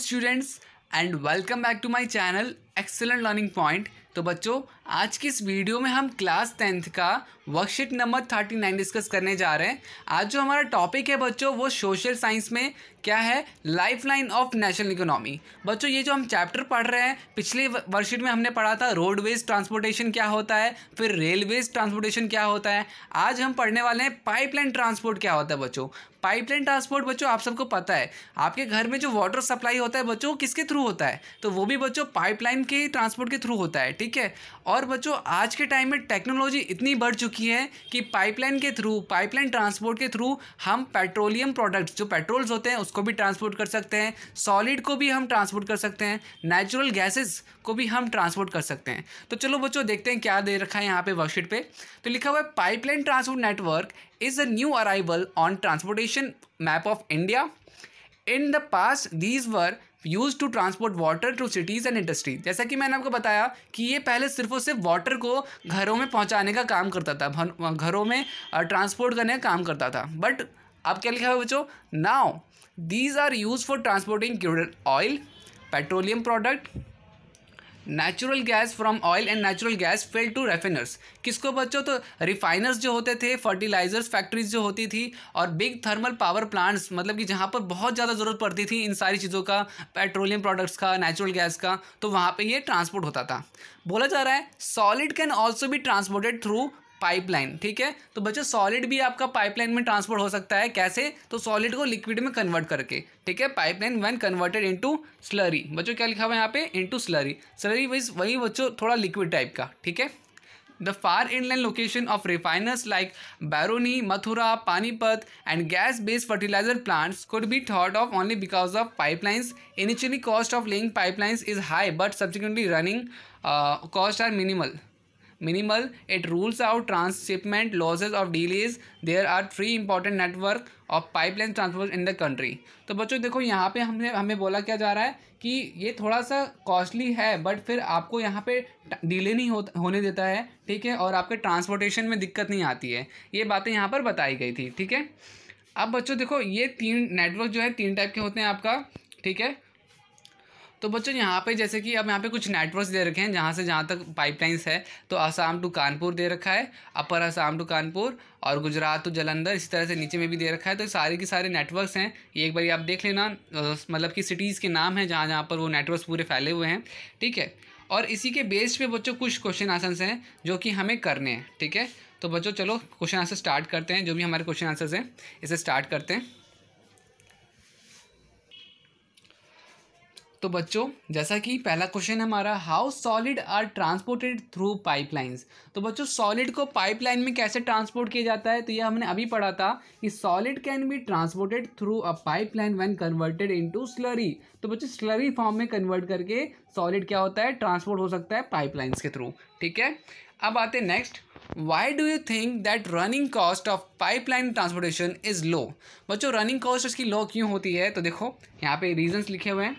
Students and welcome back to my channel excellent learning point. तो बच्चों, आज की इस वीडियो में हम क्लास 10th का वर्कशीट नंबर 39 डिस्कस करने जा रहे हैं। आज जो हमारा टॉपिक है बच्चों वो सोशल साइंस में क्या है, लाइफलाइन ऑफ नेशनल इकोनॉमी। बच्चों, ये जो हम चैप्टर पढ़ रहे हैं, पिछले वर्कशीट में हमने पढ़ा था रोडवेज ट्रांसपोर्टेशन क्या होता है, फिर रेलवेज ट्रांसपोर्टेशन क्या होता है। आज हम पढ़ने वाले हैं पाइपलाइन ट्रांसपोर्ट क्या होता है। बच्चों, पाइपलाइन ट्रांसपोर्ट बच्चों आप सबको पता है, आपके घर में जो वाटर सप्लाई होता है बच्चों किसके थ्रू होता है, तो वो भी बच्चों पाइपलाइन के ट्रांसपोर्ट के थ्रू होता है। ठीक है। और बच्चों, आज के टाइम में टेक्नोलॉजी इतनी बढ़ चुकी है कि पाइपलाइन के थ्रू, पाइपलाइन ट्रांसपोर्ट के थ्रू हम पेट्रोलियम प्रोडक्ट्स जो पेट्रोल्स होते हैं उसको भी ट्रांसपोर्ट कर सकते हैं, सॉलिड को भी हम ट्रांसपोर्ट कर सकते हैं, नेचुरल गैसेस को भी हम ट्रांसपोर्ट कर सकते हैं। तो चलो बच्चों देखते हैं क्या दे रखा है यहाँ पे वर्कशीट पे। तो लिखा हुआ है pipeline transport network is a new arrival on transportation map of India. In the past, these were used to transport water to cities and industry. जैसा कि मैंने आपको बताया कि ये पहले सिर्फ और सिर्फ वाटर को घरों में पहुंचाने का काम करता था, घरों में ट्रांसपोर्ट करने का काम करता था। बट अब क्या लिखा है बच्चों, now these are use for transporting crude oil, petroleum product, natural gas from oil and natural gas field to refiners. किसको बच्चों, तो रिफाइनर्स जो होते थे, फर्टिलाइजर्स फैक्ट्रीज जो होती थी, और बिग थर्मल पावर प्लांट्स, मतलब कि जहाँ पर बहुत ज़्यादा ज़रूरत पड़ती थी इन सारी चीज़ों का, पेट्रोलियम प्रोडक्ट्स का, नेचुरल गैस का, तो वहाँ पे ये ट्रांसपोर्ट होता था। बोला जा रहा है solid can also be transported through pipeline. ठीक है। तो बच्चों, सॉलिड भी आपका पाइपलाइन में ट्रांसपोर्ट हो सकता है। कैसे, तो सॉलिड को लिक्विड में कन्वर्ट करके। ठीक है। Pipeline when converted into slurry. बच्चों क्या लिखा हुआ है यहाँ पे, इनटू स्लरी। स्लरी वही बच्चों थोड़ा लिक्विड टाइप का। ठीक है। The far inland location of refiners like Baroni, Mathura, Panipat and gas-based fertilizer plants could be thought of only because of pipelines. Initially, cost of laying pipelines is high, but subsequently running costs are minimal. It rules out transshipment losses of delays. There are 3 important network of pipeline transport in the country. तो बच्चों देखो, यहाँ पे हमें बोला क्या जा रहा है कि ये थोड़ा सा कॉस्टली है, बट फिर आपको यहाँ पे डिले नहीं होने देता है। ठीक है। और आपके ट्रांसपोर्टेशन में दिक्कत नहीं आती है। ये बातें यहाँ पर बताई गई थी। ठीक है। अब बच्चों देखो, ये 3 नेटवर्क जो है 3 टाइप के होते हैं आपका। ठीक है। तो बच्चों यहाँ पे जैसे कि अब यहाँ पे कुछ नेटवर्क्स दे रखे हैं जहाँ से जहाँ तक पाइपलाइंस है। तो असम टू कानपुर दे रखा है, अपर असम टू कानपुर, और गुजरात टू जालंधर, इसी तरह से नीचे में भी दे रखा है। तो सारे के सारे नेटवर्क्स हैं, ये एक बार आप देख लेना, मतलब कि सिटीज़ के नाम हैं जहाँ जहाँ पर वो नेटवर्क्स पूरे फैले हुए हैं। ठीक है। और इसी के बेस पे बच्चों कुछ क्वेश्चन आंसर्स हैं जो कि हमें करने हैं। ठीक है। तो बच्चों चलो क्वेश्चन आंसर स्टार्ट करते हैं। जो भी हमारे क्वेश्चन आंसर्स हैं इसे स्टार्ट करते हैं। तो बच्चों जैसा कि पहला क्वेश्चन है हमारा, how solid are transported through pipelines. तो बच्चों, सॉलिड को पाइपलाइन में कैसे ट्रांसपोर्ट किया जाता है, तो ये हमने अभी पढ़ा था कि solid can be transported through a pipeline when converted into slurry. तो बच्चों, स्लरी फॉर्म में कन्वर्ट करके सॉलिड क्या होता है, ट्रांसपोर्ट हो सकता है पाइपलाइंस के थ्रू। ठीक है। अब आते हैं next, why do you think that running cost of pipeline transportation is low. बच्चों, रनिंग कॉस्ट इसकी लो क्यों होती है, तो देखो यहाँ पे रीजंस लिखे हुए हैं।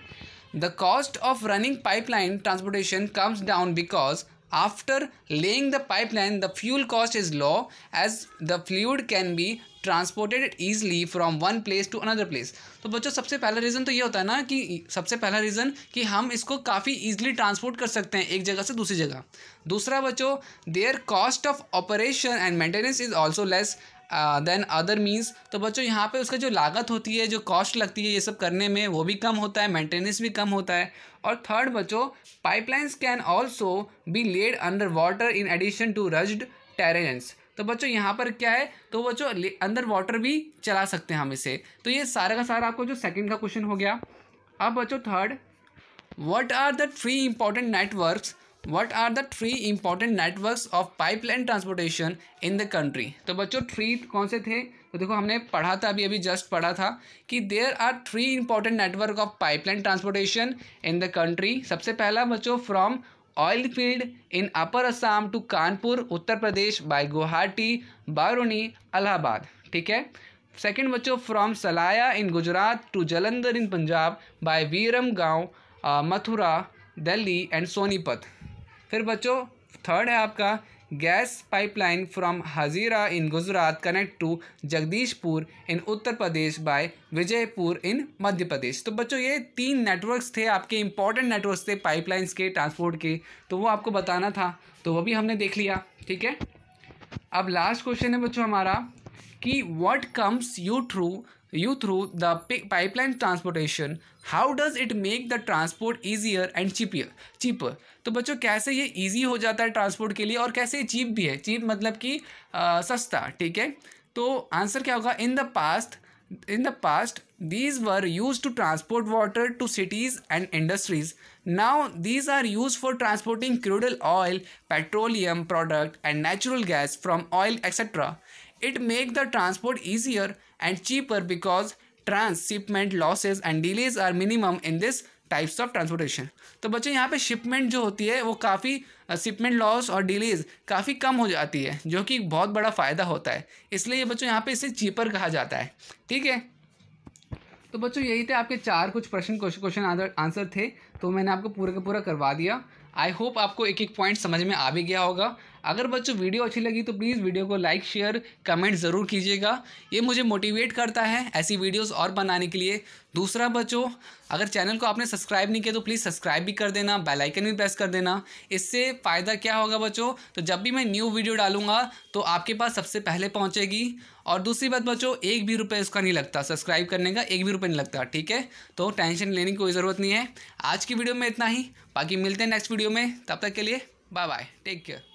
The cost of running pipeline transportation comes down because after laying the pipeline, the fuel cost is low as the fluid can be transported easily from one place to another place. तो बच्चों सबसे पहला reason तो ये होता है ना कि सबसे पहला रीज़न कि हम इसको काफ़ी ईजिली ट्रांसपोर्ट कर सकते हैं एक जगह से दूसरी जगह। दूसरा बच्चों, there cost of operation and maintenance is also less than other means. तो बच्चों यहाँ पे उसका जो लागत होती है, जो कॉस्ट लगती है ये सब करने में, वो भी कम होता है, मेंटेनेंस भी कम होता है। और थर्ड बच्चों, pipelines can also be laid under water in addition to rugged terrains. तो बच्चों यहाँ पर क्या है, तो बच्चों अंडर वाटर भी चला सकते हैं हम इसे। तो ये सारा का सारा आपको जो सेकंड का क्वेश्चन हो गया। अब बच्चों third, what are the 3 important networks of pipeline transportation in the country। तो बच्चों 3 कौन से थे, तो देखो हमने पढ़ा था, अभी जस्ट पढ़ा था कि there are 3 important network of pipeline transportation in the country। सबसे पहला बच्चों, from oil field in upper Assam to Kanpur Uttar Pradesh by Guwahati, Barauni, Allahabad. ठीक है। सेकंड बच्चों, from Salaya in Gujarat to Jalandhar in Punjab by Viramgam, Mathura, Delhi and Sonipat. फिर बच्चों थर्ड है आपका, gas pipeline from Hazira in Gujarat connect to Jagdishpur in Uttar Pradesh by Vijaipur in Madhya Pradesh. तो बच्चों ये 3 नेटवर्क्स थे, आपके इंपॉर्टेंट नेटवर्क्स थे पाइपलाइंस के, ट्रांसपोर्ट के, तो वो आपको बताना था, तो वो भी हमने देख लिया। ठीक है, अब लास्ट क्वेश्चन है बच्चों हमारा कि what comes you through the pipeline transportation, how does it make the transport easier and cheaper. तो बच्चों कैसे ये ईजी हो जाता है ट्रांसपोर्ट के लिए और कैसे ये चीप भी है। चीप मतलब कि सस्ता। ठीक है, तो आंसर क्या होगा, in the past these were used to transport water to cities and industries. Now these are used for transporting crude oil, petroleum product and natural gas from oil etc. It make the transport easier and cheaper because transshipment losses and delays are minimum in this types of transportation. तो बच्चों यहाँ पे shipment जो होती है वो काफ़ी shipment loss और डिलेज काफ़ी कम हो जाती है, जो कि बहुत बड़ा फ़ायदा होता है, इसलिए ये बच्चों यहाँ पे इसे चीपर कहा जाता है। ठीक है, तो बच्चों यही थे आपके 4 कुछ क्वेश्चन आंसर थे, तो मैंने आपको पूरा का पूरा करवा दिया। आई होप आपको एक एक पॉइंट समझ में आ भी गया होगा। अगर बच्चों वीडियो अच्छी लगी तो प्लीज़ वीडियो को लाइक शेयर कमेंट ज़रूर कीजिएगा, ये मुझे मोटिवेट करता है ऐसी वीडियोस और बनाने के लिए। दूसरा बच्चों, अगर चैनल को आपने सब्सक्राइब नहीं किया तो प्लीज़ सब्सक्राइब भी कर देना, बेल आइकन भी प्रेस कर देना। इससे फ़ायदा क्या होगा बच्चों, तो जब भी मैं न्यू वीडियो डालूंगा तो आपके पास सबसे पहले पहुँचेगी। और दूसरी बात बच्चों, 1 भी रुपये इसका नहीं लगता, सब्सक्राइब करने का 1 भी रुपये नहीं लगता। ठीक है, तो टेंशन लेने की कोई ज़रूरत नहीं है। आज की वीडियो में इतना ही, बाकी मिलते हैं नेक्स्ट वीडियो में, तब तक के लिए बाय बाय, टेक केयर।